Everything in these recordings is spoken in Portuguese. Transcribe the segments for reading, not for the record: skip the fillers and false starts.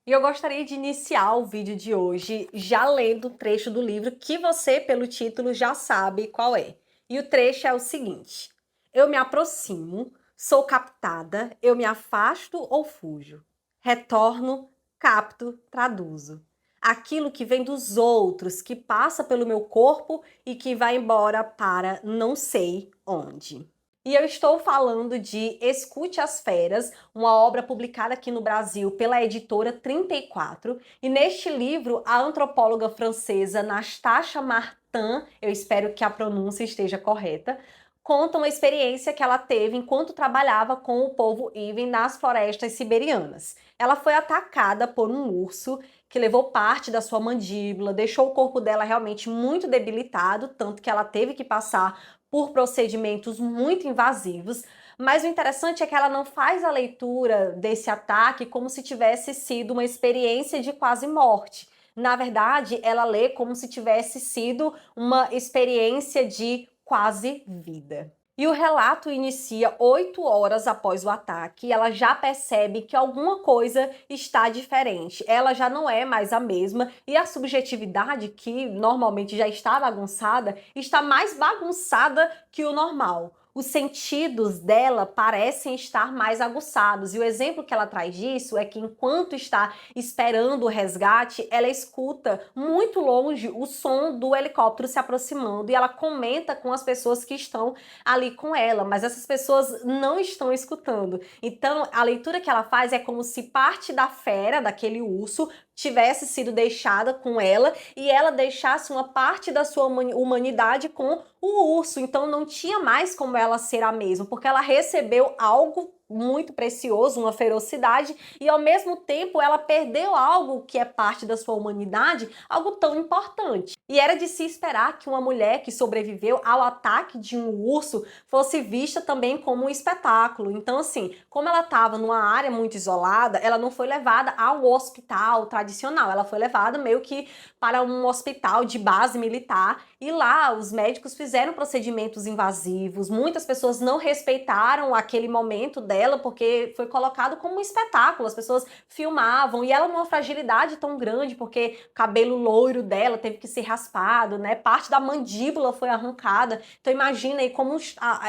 E eu gostaria de iniciar o vídeo de hoje já lendo um trecho do livro que você, pelo título, já sabe qual é. E o trecho é o seguinte: eu me aproximo, sou captada, eu me afasto ou fujo. Retorno, capto, traduzo. Aquilo que vem dos outros, que passa pelo meu corpo e que vai embora para não sei onde. E eu estou falando de Escute as Feras, uma obra publicada aqui no Brasil pela editora 34. E neste livro, a antropóloga francesa Nastacha Martin, eu espero que a pronúncia esteja correta, conta uma experiência que ela teve enquanto trabalhava com o povo Iven nas florestas siberianas. Ela foi atacada por um urso que levou parte da sua mandíbula, deixou o corpo dela realmente muito debilitado, tanto que ela teve que passar por procedimentos muito invasivos, mas o interessante é que ela não faz a leitura desse ataque como se tivesse sido uma experiência de quase morte. Na verdade, ela lê como se tivesse sido uma experiência de quase vida. E o relato inicia 8 horas após o ataque e ela já percebe que alguma coisa está diferente. Ela já não é mais a mesma e a subjetividade, que normalmente já está bagunçada, está mais bagunçada que o normal. Os sentidos dela parecem estar mais aguçados. E o exemplo que ela traz disso é que enquanto está esperando o resgate, ela escuta muito longe o som do helicóptero se aproximando e ela comenta com as pessoas que estão ali com ela, mas essas pessoas não estão escutando. Então, a leitura que ela faz é como se parte da fera, daquele urso, tivesse sido deixada com ela e ela deixasse uma parte da sua humanidade com o urso. Então, não tinha mais como ela ser a mesma, porque ela recebeu algo muito precioso, uma ferocidade, e ao mesmo tempo ela perdeu algo que é parte da sua humanidade, algo tão importante. E era de se esperar que uma mulher que sobreviveu ao ataque de um urso fosse vista também como um espetáculo. Então, assim, como ela estava numa área muito isolada, ela não foi levada ao hospital tradicional, ela foi levada meio que para um hospital de base militar e lá os médicos fizeram procedimentos invasivos, muitas pessoas não respeitaram aquele momento dela porque foi colocado como um espetáculo, as pessoas filmavam e ela numa fragilidade tão grande porque o cabelo loiro dela teve que ser raspado, né? Parte da mandíbula foi arrancada. Então imagina aí como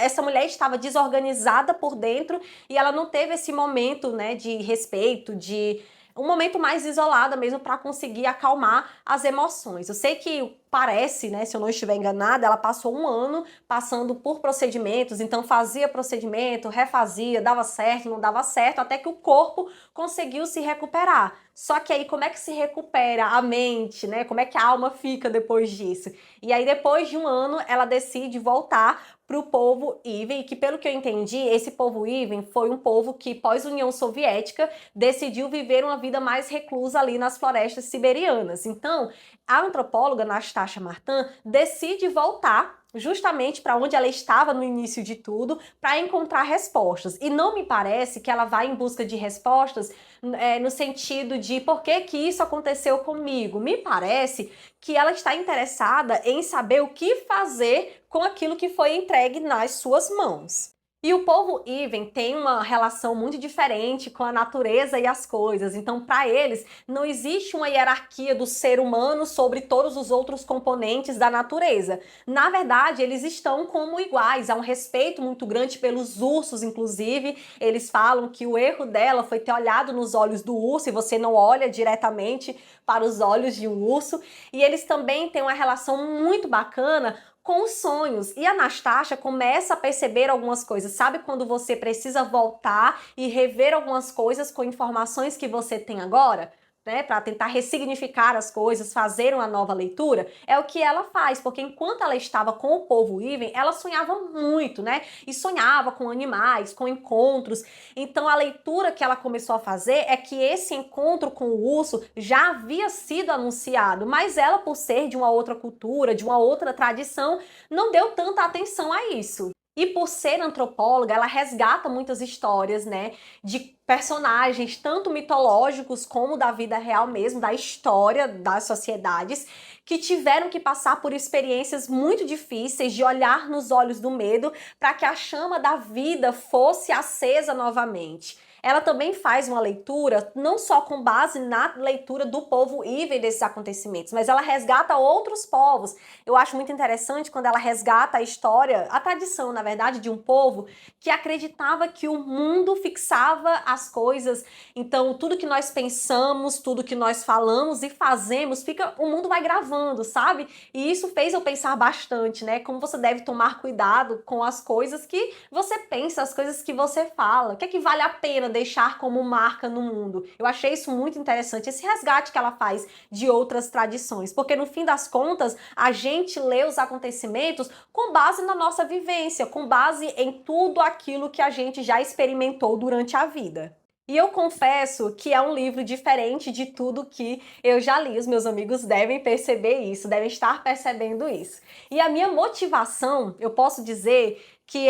essa mulher estava desorganizada por dentro e ela não teve esse momento, né, de respeito, de um momento mais isolada mesmo para conseguir acalmar as emoções. Eu sei que parece, né, se eu não estiver enganada, ela passou um ano passando por procedimentos, então fazia procedimento, refazia, dava certo, não dava certo, até que o corpo conseguiu se recuperar. Só que aí como é que se recupera a mente, né? Como é que a alma fica depois disso? E aí depois de um ano ela decide voltar para o povo Iven, e que pelo que eu entendi, esse povo Iven foi um povo que pós-União Soviética decidiu viver uma vida mais reclusa ali nas florestas siberianas. Então, a antropóloga Nastacha Martin decide voltar justamente para onde ela estava no início de tudo, para encontrar respostas. E não me parece que ela vai em busca de respostas no sentido de por que que isso aconteceu comigo. Me parece que ela está interessada em saber o que fazer com aquilo que foi entregue nas suas mãos. E o povo Iven tem uma relação muito diferente com a natureza e as coisas. Então, para eles, não existe uma hierarquia do ser humano sobre todos os outros componentes da natureza. Na verdade, eles estão como iguais. Há um respeito muito grande pelos ursos, inclusive. Eles falam que o erro dela foi ter olhado nos olhos do urso e você não olha diretamente para os olhos de um urso. E eles também têm uma relação muito bacana com os sonhos. E a Nastacha começa a perceber algumas coisas. Sabe quando você precisa voltar e rever algumas coisas com informações que você tem agora? Né, para tentar ressignificar as coisas, fazer uma nova leitura, é o que ela faz, porque enquanto ela estava com o povo Iven, ela sonhava muito, né? E sonhava com animais, com encontros. Então a leitura que ela começou a fazer é que esse encontro com o urso já havia sido anunciado, mas ela, por ser de uma outra cultura, de uma outra tradição, não deu tanta atenção a isso. E por ser antropóloga, ela resgata muitas histórias, né, de personagens tanto mitológicos como da vida real mesmo, da história das sociedades, que tiveram que passar por experiências muito difíceis de olhar nos olhos do medo para que a chama da vida fosse acesa novamente. ela também faz uma leitura, não só com base na leitura do povo Iven desses acontecimentos, mas ela resgata outros povos. Eu acho muito interessante quando ela resgata a história, a tradição, na verdade, de um povo que acreditava que o mundo fixava as coisas. Então, tudo que nós pensamos, tudo que nós falamos e fazemos, o mundo vai gravando, sabe? E isso fez eu pensar bastante, né? Como você deve tomar cuidado com as coisas que você pensa, as coisas que você fala. O que é que vale a pena deixar como marca no mundo? Eu achei isso muito interessante, esse resgate que ela faz de outras tradições, porque no fim das contas, a gente lê os acontecimentos com base na nossa vivência, com base em tudo aquilo que a gente já experimentou durante a vida. E eu confesso que é um livro diferente de tudo que eu já li. Os meus amigos devem perceber isso, devem estar percebendo isso. E a minha motivação, eu posso dizer que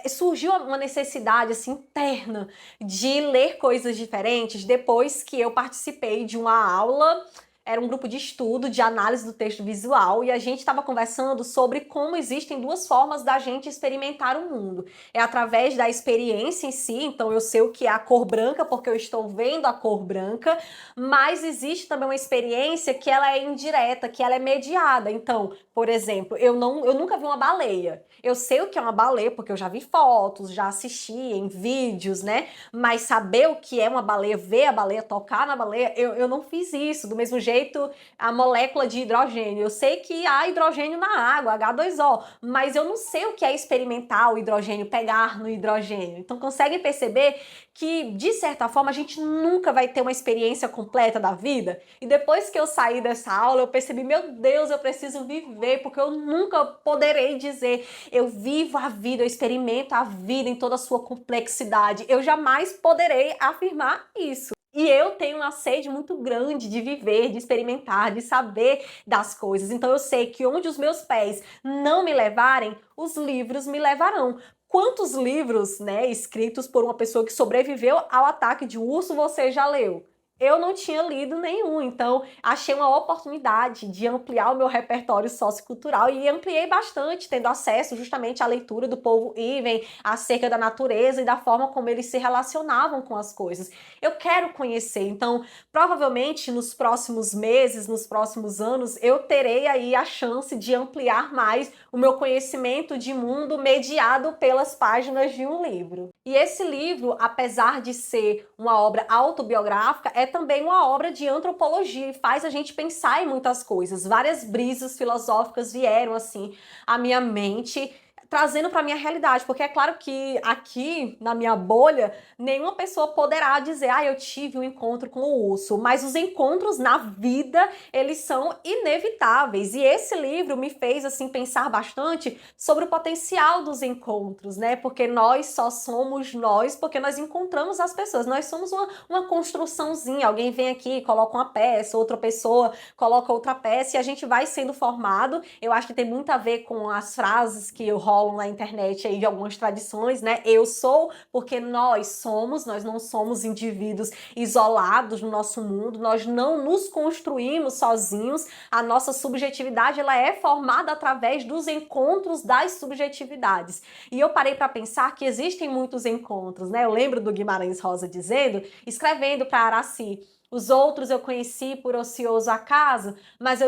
surgiu uma necessidade assim interna de ler coisas diferentes depois que eu participei de uma aula. Era um grupo de estudo, de análise do texto visual, e a gente estava conversando sobre como existem duas formas da gente experimentar o mundo. É através da experiência em si, então eu sei o que é a cor branca, porque eu estou vendo a cor branca, mas existe também uma experiência que ela é indireta, que ela é mediada. Então, por exemplo, eu nunca vi uma baleia. Eu sei o que é uma baleia, porque eu já vi fotos, já assisti em vídeos, né? Mas saber o que é uma baleia, ver a baleia, tocar na baleia, eu não fiz isso. Do mesmo jeito, a molécula de hidrogênio. Eu sei que há hidrogênio na água, H2O, mas eu não sei o que é experimentar o hidrogênio, pegar no hidrogênio. Então, consegue perceber que, de certa forma, a gente nunca vai ter uma experiência completa da vida? E depois que eu saí dessa aula, eu percebi, meu Deus, eu preciso viver, porque eu nunca poderei dizer, eu vivo a vida, eu experimento a vida em toda a sua complexidade. Eu jamais poderei afirmar isso. E eu tenho uma sede muito grande de viver, de experimentar, de saber das coisas. Então eu sei que onde os meus pés não me levarem, os livros me levarão. Quantos livros, né, escritos por uma pessoa que sobreviveu ao ataque de urso você já leu? Eu não tinha lido nenhum, então achei uma oportunidade de ampliar o meu repertório sociocultural e ampliei bastante, tendo acesso justamente à leitura do povo Iven acerca da natureza e da forma como eles se relacionavam com as coisas. Eu quero conhecer, então provavelmente nos próximos meses, nos próximos anos, eu terei aí a chance de ampliar mais o meu conhecimento de mundo mediado pelas páginas de um livro. E esse livro, apesar de ser uma obra autobiográfica, é também uma obra de antropologia e faz a gente pensar em muitas coisas. Várias brisas filosóficas vieram assim à minha mente, trazendo para minha realidade, porque é claro que aqui na minha bolha nenhuma pessoa poderá dizer, eu tive um encontro com o urso, mas os encontros na vida, eles são inevitáveis. E esse livro me fez assim pensar bastante sobre o potencial dos encontros, né? Porque nós só somos nós porque nós encontramos as pessoas. Nós somos uma construçãozinha. Alguém vem aqui, coloca uma peça, outra pessoa coloca outra peça e a gente vai sendo formado. Eu acho que tem muito a ver com as frases que rolam na internet aí de algumas tradições, né? Eu sou porque nós somos, nós não somos indivíduos isolados no nosso mundo, nós não nos construímos sozinhos, a nossa subjetividade ela é formada através dos encontros das subjetividades. E eu parei para pensar que existem muitos encontros, né? Eu lembro do Guimarães Rosa dizendo, escrevendo para Araci, os outros eu conheci por ocioso acaso, mas eu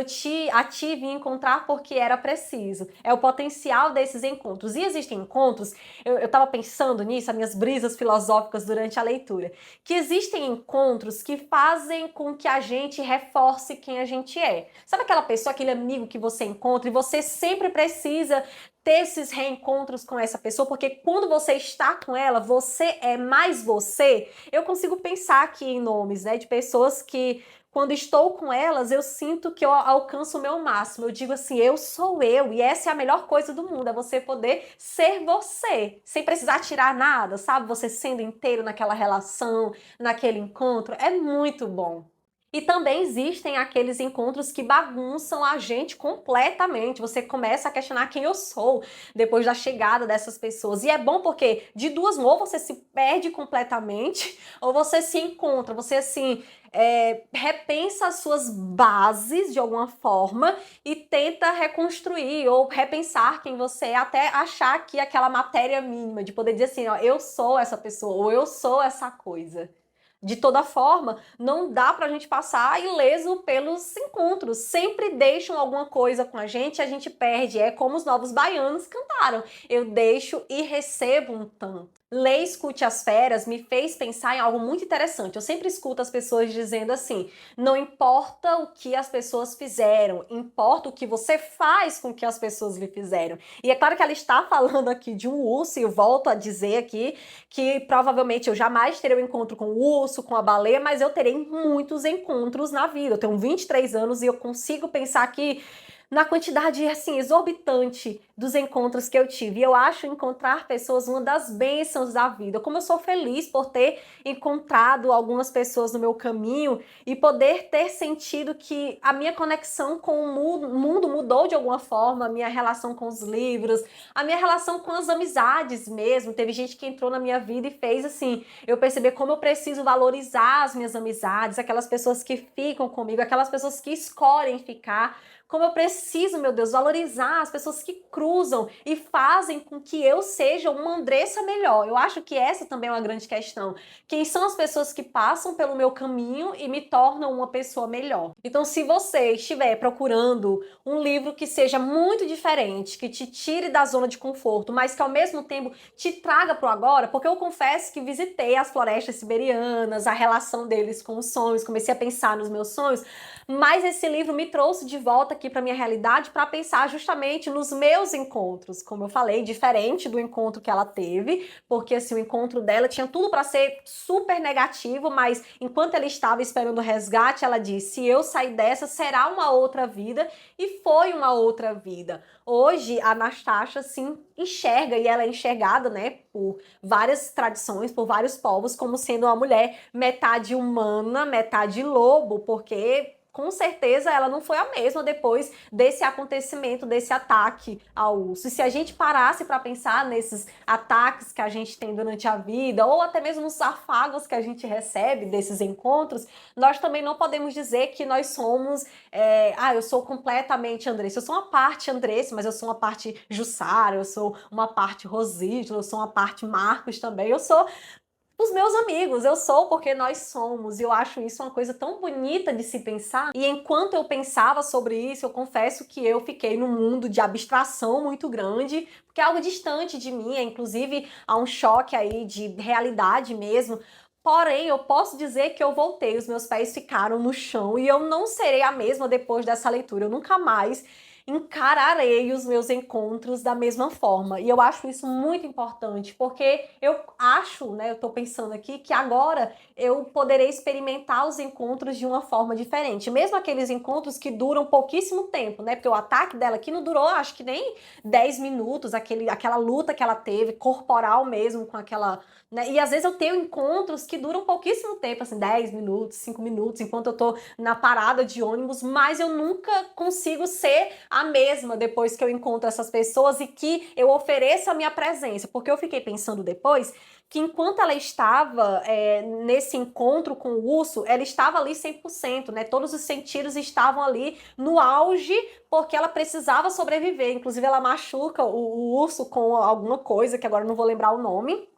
a tive em encontrar porque era preciso. É o potencial desses encontros. E existem encontros, eu estava pensando nisso, as minhas brisas filosóficas durante a leitura, que existem encontros que fazem com que a gente reforce quem a gente é. Sabe aquela pessoa, aquele amigo que você encontra e você sempre precisa ter esses reencontros com essa pessoa, porque quando você está com ela, você é mais você. Eu consigo pensar aqui em nomes, né, de pessoas que quando estou com elas, eu sinto que eu alcanço o meu máximo. Eu digo assim, eu sou eu, e essa é a melhor coisa do mundo, é você poder ser você, sem precisar tirar nada, sabe? Você sendo inteiro naquela relação, naquele encontro, é muito bom. E também existem aqueles encontros que bagunçam a gente completamente. Você começa a questionar quem eu sou depois da chegada dessas pessoas. E é bom porque de duas, ou você se perde completamente, ou você se encontra, você assim. Repensa as suas bases de alguma forma e tenta reconstruir ou repensar quem você é, até achar que aquela matéria mínima de poder dizer assim, ó, eu sou essa pessoa ou eu sou essa coisa. De toda forma, não dá pra gente passar ileso pelos encontros. Sempre deixam alguma coisa com a gente perde. É como os Novos Baianos cantaram. Eu deixo e recebo um tanto. Ler Escute as Feras me fez pensar em algo muito interessante. Eu sempre escuto as pessoas dizendo assim: não importa o que as pessoas fizeram, importa o que você faz com o que as pessoas lhe fizeram. E é claro que ela está falando aqui de um urso, e eu volto a dizer aqui que provavelmente eu jamais terei um encontro com o urso, com a baleia, mas eu terei muitos encontros na vida. Eu tenho 23 anos e eu consigo pensar que na quantidade, assim, exorbitante dos encontros que eu tive. E eu acho encontrar pessoas uma das bênçãos da vida. Como eu sou feliz por ter encontrado algumas pessoas no meu caminho e poder ter sentido que a minha conexão com o mundo mudou de alguma forma, a minha relação com os livros, a minha relação com as amizades mesmo. Teve gente que entrou na minha vida e fez assim, eu perceber como eu preciso valorizar as minhas amizades, aquelas pessoas que ficam comigo, aquelas pessoas que escolhem ficar. Como eu preciso, meu Deus, valorizar as pessoas que cruzam e fazem com que eu seja uma Andressa melhor. Eu acho que essa também é uma grande questão. Quem são as pessoas que passam pelo meu caminho e me tornam uma pessoa melhor? Então, se você estiver procurando um livro que seja muito diferente, que te tire da zona de conforto, mas que ao mesmo tempo te traga pro agora, porque eu confesso que visitei as florestas siberianas, a relação deles com os sonhos, comecei a pensar nos meus sonhos, mas esse livro me trouxe de volta aqui para minha realidade para pensar justamente nos meus encontros, como eu falei, diferente do encontro que ela teve, porque assim o encontro dela tinha tudo para ser super negativo, mas enquanto ela estava esperando o resgate, ela disse: "Se eu sair dessa, será uma outra vida", e foi uma outra vida. Hoje a Nastasha sim enxerga, e ela é enxergada, né, por várias tradições, por vários povos, como sendo uma mulher metade humana, metade lobo, porque com certeza ela não foi a mesma depois desse acontecimento, desse ataque ao urso. E se a gente parasse para pensar nesses ataques que a gente tem durante a vida, ou até mesmo nos afagos que a gente recebe desses encontros, nós também não podemos dizer que nós somos, eu sou completamente Andressa. Eu sou uma parte Andressa, mas eu sou uma parte Jussara, eu sou uma parte Rosígila, eu sou uma parte Marcos também, eu sou os meus amigos, eu sou porque nós somos, e eu acho isso uma coisa tão bonita de se pensar. E enquanto eu pensava sobre isso, eu confesso que eu fiquei num mundo de abstração muito grande, porque é algo distante de mim, inclusive há um choque aí de realidade mesmo. Porém, eu posso dizer que eu voltei, os meus pés ficaram no chão e eu não serei a mesma depois dessa leitura. Eu nunca mais encararei os meus encontros da mesma forma. E eu acho isso muito importante, porque eu acho, né, eu tô pensando aqui que agora eu poderei experimentar os encontros de uma forma diferente. Mesmo aqueles encontros que duram pouquíssimo tempo, né? Porque o ataque dela aqui não durou, acho que nem 10 minutos, aquela luta que ela teve, corporal mesmo, com aquela, né? E às vezes eu tenho encontros que duram pouquíssimo tempo, assim, 10 minutos, 5 minutos, enquanto eu tô na parada de ônibus, mas eu nunca consigo ser a mesma depois que eu encontro essas pessoas e que eu ofereço a minha presença. Porque eu fiquei pensando depois que enquanto ela estava nesse encontro com o urso, ela estava ali 100%, né? Todos os sentidos estavam ali no auge, porque ela precisava sobreviver. Inclusive, ela machuca o urso com alguma coisa, que agora eu não vou lembrar o nome,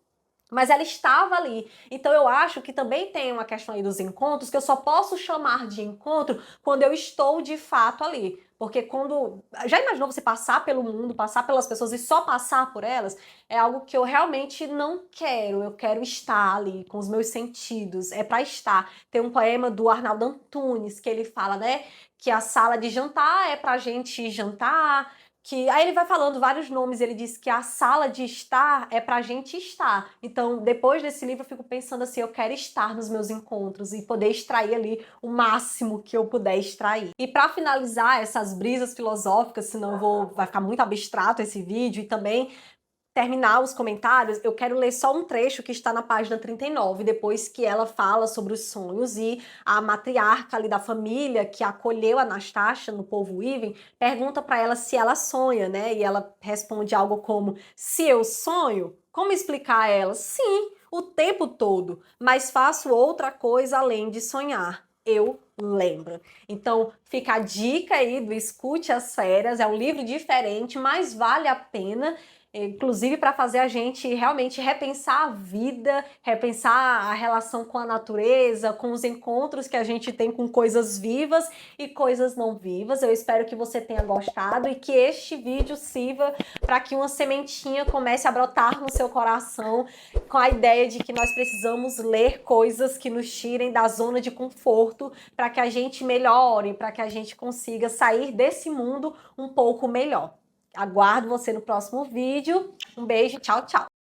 mas ela estava ali. Então eu acho que também tem uma questão aí dos encontros que eu só posso chamar de encontro quando eu estou de fato ali. Porque quando. Já imaginou você passar pelo mundo, passar pelas pessoas e só passar por elas? É algo que eu realmente não quero. Eu quero estar ali com os meus sentidos. É para estar. Tem um poema do Arnaldo Antunes que ele fala, né? Que a sala de jantar é pra gente jantar, que aí ele vai falando vários nomes, ele diz que a sala de estar é pra gente estar. Então, depois desse livro, eu fico pensando assim, eu quero estar nos meus encontros e poder extrair ali o máximo que eu puder extrair. E para finalizar essas brisas filosóficas, senão vai ficar muito abstrato esse vídeo, e também terminar os comentários, eu quero ler só um trecho que está na página 39, depois que ela fala sobre os sonhos e a matriarca ali da família que acolheu a Anastácia no povo Iven pergunta para ela se ela sonha, né? E ela responde algo como: se eu sonho, como explicar a ela? Sim, o tempo todo, mas faço outra coisa além de sonhar. Eu lembro. Então, fica a dica aí do Escute as Férias, é um livro diferente, mas vale a pena, inclusive para fazer a gente realmente repensar a vida, repensar a relação com a natureza, com os encontros que a gente tem com coisas vivas e coisas não vivas. Eu espero que você tenha gostado e que este vídeo sirva para que uma sementinha comece a brotar no seu coração com a ideia de que nós precisamos ler coisas que nos tirem da zona de conforto para que a gente melhore, para que a gente consiga sair desse mundo um pouco melhor. Aguardo você no próximo vídeo. Um beijo, tchau, tchau!